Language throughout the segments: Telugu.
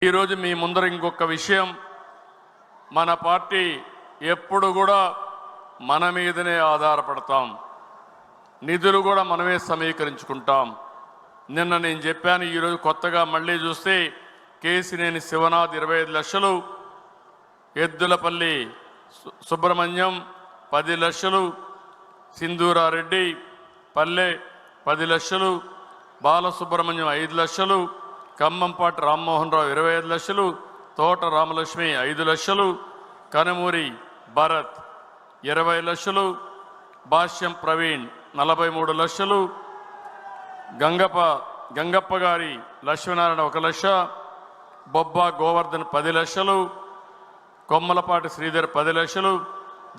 ఈరోజు మీ ముందర ఇంకొక విషయం, మన పార్టీ ఎప్పుడు కూడా మన మీదనే ఆధారపడతాం, నిధులు కూడా మనమే సమీకరించుకుంటాం. నిన్న నేను చెప్పాను, ఈరోజు కొత్తగా మళ్ళీ చూస్తే కేసినేని శివనాథ్ 25 లక్షలు, ఎద్దులపల్లి సుబ్రహ్మణ్యం 10 లక్షలు, సింధూరారెడ్డి పల్లె 10 లక్షలు, బాలసుబ్రహ్మణ్యం 5 లక్షలు, ఖమ్మంపాటి రామ్మోహన్ రావు 25 లక్షలు, తోట రామలక్ష్మి 5 లక్షలు, కనుమూరి భరత్ 20 లక్షలు, భాష్యం ప్రవీణ్ 43 లక్షలు, గంగప్ప గారి లక్ష్మీనారాయణ 1 లక్ష, బొబ్బా గోవర్ధన్ 10 లక్షలు, కొమ్మలపాటి శ్రీధర్ 10 లక్షలు,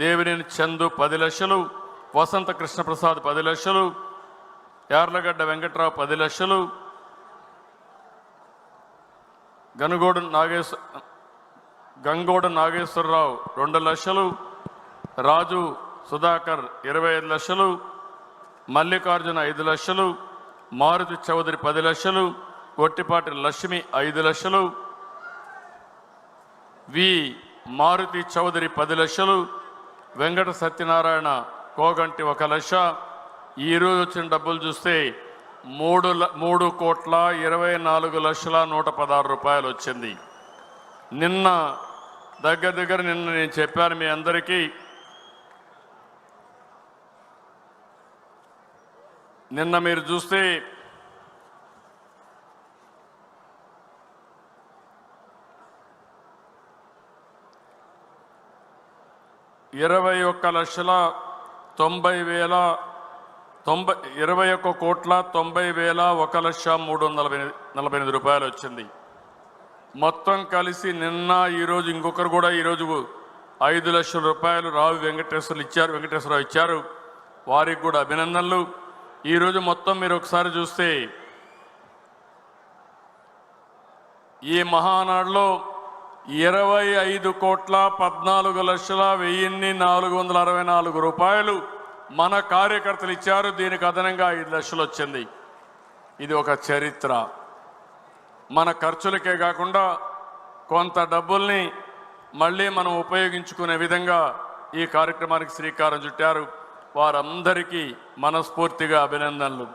దేవినేని చందు 10 లక్షలు, వసంత కృష్ణప్రసాద్ 10 లక్షలు, యార్లగడ్డ వెంకట్రావు 10 లక్షలు, గంగోడు నాగేశ్వరరావు 2 లక్షలు, రాజు సుధాకర్ 25 లక్షలు, మల్లికార్జున 5 లక్షలు, మారుతి చౌదరి 10 లక్షలు, గొట్టిపాటి లక్ష్మి 5 లక్షలు, వి మారుతి చౌదరి 10 లక్షలు, వెంకట సత్యనారాయణ కోగంటి 1 లక్ష. ఈరోజు వచ్చిన డబ్బులు చూస్తే 3,24,116 రూపాయలు వచ్చింది. నిన్న దగ్గర నేను చెప్పాను మీ అందరికీ, నిన్న మీరు చూస్తే ₹21,90,1,03,48 రూపాయలు వచ్చింది. మొత్తం కలిసి నిన్న ఈరోజు ఇంకొకరు కూడా ఈరోజు 5 లక్షల రూపాయలు రావు వెంకటేశ్వరరావు ఇచ్చారు. వారికి కూడా అభినందనలు. ఈరోజు మొత్తం మీరు ఒకసారి చూస్తే ఈ మహానాడులో 25,14,14,464 రూపాయలు మన కార్యకర్తలు ఇచ్చారు. దీనికి అదనంగా 5 లక్షలు వచ్చింది. ఇది ఒక చరిత్ర. మన ఖర్చులకే కాకుండా కొంత డబ్బుల్ని మళ్ళీ మనం ఉపయోగించుకునే విధంగా ఈ కార్యక్రమానికి శ్రీకారం చుట్టారు. వారందరికీ మనస్ఫూర్తిగా అభినందనలు.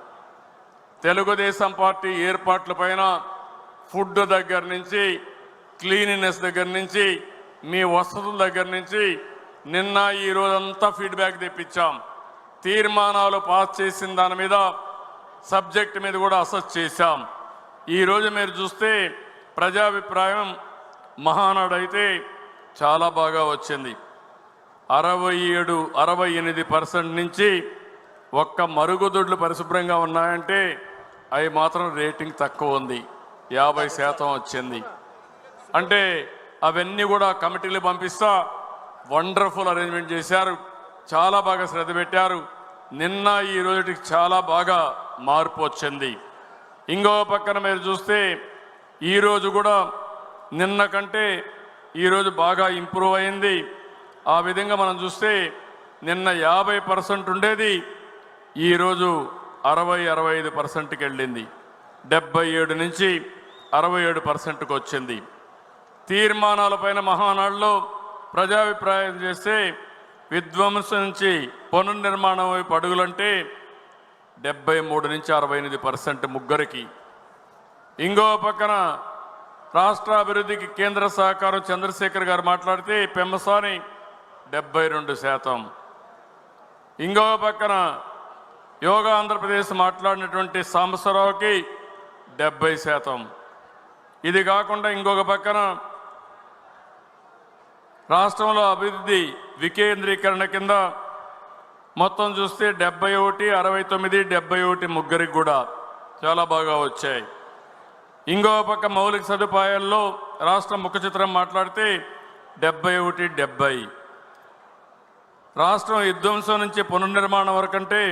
తెలుగుదేశం పార్టీ ఏర్పాట్లపైన ఫుడ్ దగ్గర నుంచి, క్లీనినెస్ దగ్గర నుంచి, మీ వసతుల దగ్గర నుంచి నిన్న ఈ రోజంతా ఫీడ్బ్యాక్ తెప్పించాం. తీర్మానాలు పాస్ చేసిన దాని మీద, సబ్జెక్ట్ మీద కూడా అసెస్ చేశాం. ఈరోజు మీరు చూస్తే ప్రజాభిప్రాయం మహానాడు అయితే చాలా బాగా వచ్చింది. 68% నుంచి ఒక్క మరుగుదొడ్లు పరిశుభ్రంగా ఉన్నాయంటే అవి మాత్రం రేటింగ్ తక్కువ ఉంది, 50% వచ్చింది. అంటే అవన్నీ కూడా కమిటీలు పంపిస్తా వండర్ఫుల్ అరేంజ్మెంట్ చేశారు. చాలా బాగా శ్రద్ధ పెట్టారు. నిన్న ఈ రోజుకి చాలా బాగా మార్పు వచ్చింది. ఇంకో పక్కన మీరు చూస్తే ఈరోజు కూడా నిన్న కంటే ఈరోజు బాగా ఇంప్రూవ్ అయింది. ఆ విధంగా మనం చూస్తే నిన్న 50% ఉండేది, ఈరోజు 60-65%కి వెళ్ళింది. 77 నుంచి 67%కి వచ్చింది. తీర్మానాలపైన మహానాడులో ప్రజాభిప్రాయం చేస్తే విధ్వంసం నుంచి పునర్నిర్మాణం వైపు అడుగులంటే 73 నుంచి 68% ముగ్గురికి. ఇంకో పక్కన రాష్ట్ర అభివృద్ధికి కేంద్ర సహకారం చంద్రశేఖర్ గారు మాట్లాడితే పెమ్మసాని 72%. ఇంకో పక్కన యోగా ఆంధ్రప్రదేశ్ మాట్లాడినటువంటి సాంబశివరావుకి 70%. ఇది కాకుండా ఇంకొక పక్కన రాష్ట్రంలో అభివృద్ధి వికేంద్రీకరణ కింద మొత్తం చూస్తే 71, 69, 71 ముగ్గురికి కూడా చాలా బాగా వచ్చాయి. ఇంకో పక్క మౌలిక సదుపాయాల్లో రాష్ట్ర ముఖ చిత్రం మాట్లాడితే 71, 70. రాష్ట్రం విధ్వంసం నుంచి పునర్నిర్మాణం వరకంటే